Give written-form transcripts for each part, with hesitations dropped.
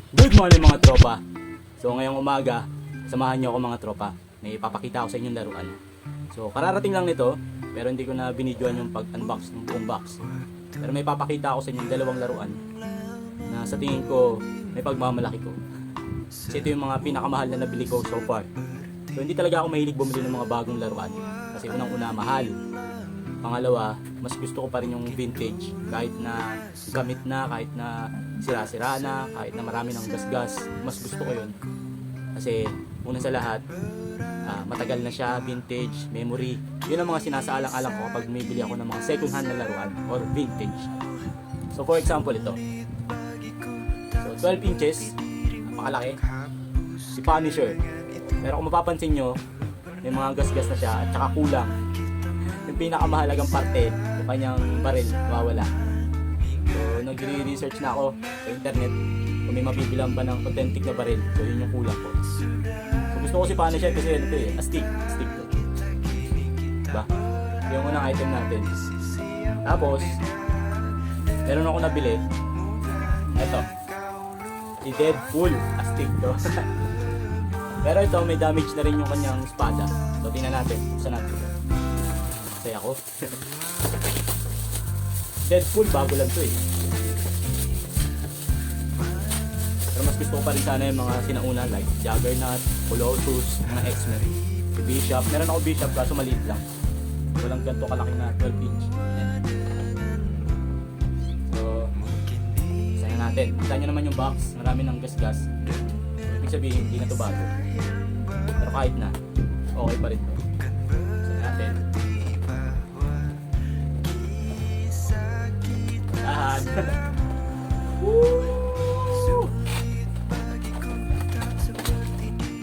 Good morning mga tropa. So ngayong umaga, samahan niyo ako mga tropa. May ipapakita ako sa inyong laruan. So kararating lang nito, pero hindi ko na binidyoan yung pag-unbox ng buong box. Pero may papakita ako sa inyong dalawang laruan na sa tingin ko may pagmamalaki ko. Kasi ito yung mga pinakamahal na nabili ko so far. So hindi talaga ako mahilig bumili ng mga bagong laruan. Kasi unang-una mahal. Pangalawa, mas gusto ko pa rin yung vintage. Kahit na gamit na, kahit na sira-sira na, kahit na marami ng gasgas, mas gusto ko yun. Kasi una sa lahat, matagal na siya, vintage, memory. Yun ang mga sinasaalang-alang ko kapag bumibili ako ng mga second hand na laruan or vintage. So for example ito. So 12 inches, napakalaki. Si Punisher. Pero kung mapapansin nyo, may mga gasgas na siya at saka kulang. Yung pinakamahalagang parte, yung kanyang baril, mawawala. So, nag-research na ako sa internet kung may mabibilang ba ng authentic na baril. So, yun yung kulang ko. So, gusto ko si Punisher kasi ito eh, astig to. Diba? Yung unang item natin. Tapos, meron ako nabili. Ito. Si Deadpool, astig to. Pero ito, may damage na rin yung kanyang espada. So, tingnan natin. Buksan natin. Saya ako. Deadpool, bago lang to eh. Pero mas gusto ko pa rin sana yung mga sinauna like Juggernaut, Colossus, mga X-Men. Si Bishop. Meron ako Bishop kaso maliit lang. Walang ganito kalaki na 12 inch. Yan. So, saya natin. Kita nyo naman yung box. Marami ng gas-gas. So, ibig sabihin, hindi na to bago. Pero kahit na, okay pa rin to. Saya natin.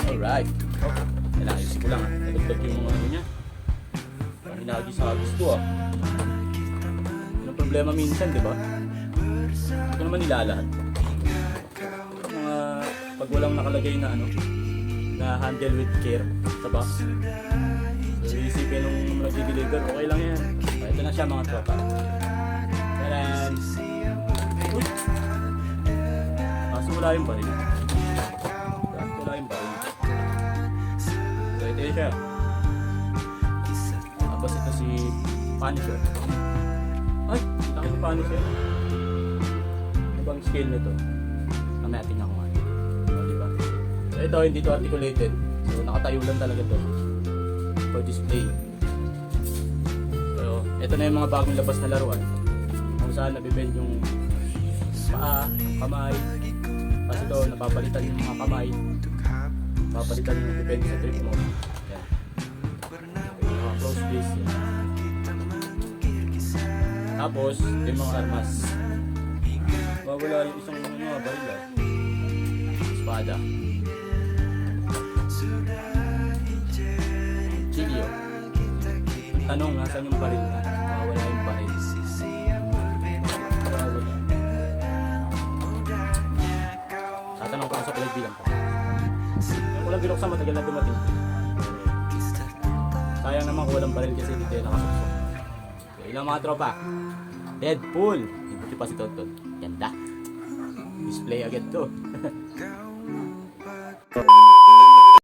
Alright. Kailangan ayusin ko lang ha. Nagagdag yung mga ano niya. Parang hinagis-hagis to ah. Yun ang problema minsan, di ba? Hindi ko naman nilalahat. Mga pag walang nakalagay na ano, na handle with care sa box. So isipin nung nag-deliver, okay lang yan. Ito na siya mga tropa. Taran! Uy! Kaso wala yung baril. So ito yun siya. Tapos ito si Punisher. Ay! Laki ni Punisher. Ano bang scale nito? Mamaya tingnan ko nga. O, diba? So ito, hindi to articulated. So nakatayo lang talaga to. For display. So ito na yung mga bagong labas na laruan. Kung saan nabibend yung paa, kamay. Tapos ito, napapalitan yung mga kamay. Napapalitan yung depende sa trip mo. Yan. Yung mga close face. Yan. Tapos, yung mga armas. Mawala yung isang mga baril. Espada. Chilio. Tanong, nasan yung baril na? Mawala yung baril. Tatanong ko sa pinagbilang ko. Yung walang binuksan, matagal na dumating. Sayang naman kung walang baril kasi dito yung nakasuksok. So, ilang mga tropa. Deadpool. Hindi pa si Tonton. Ganda. Display agad to.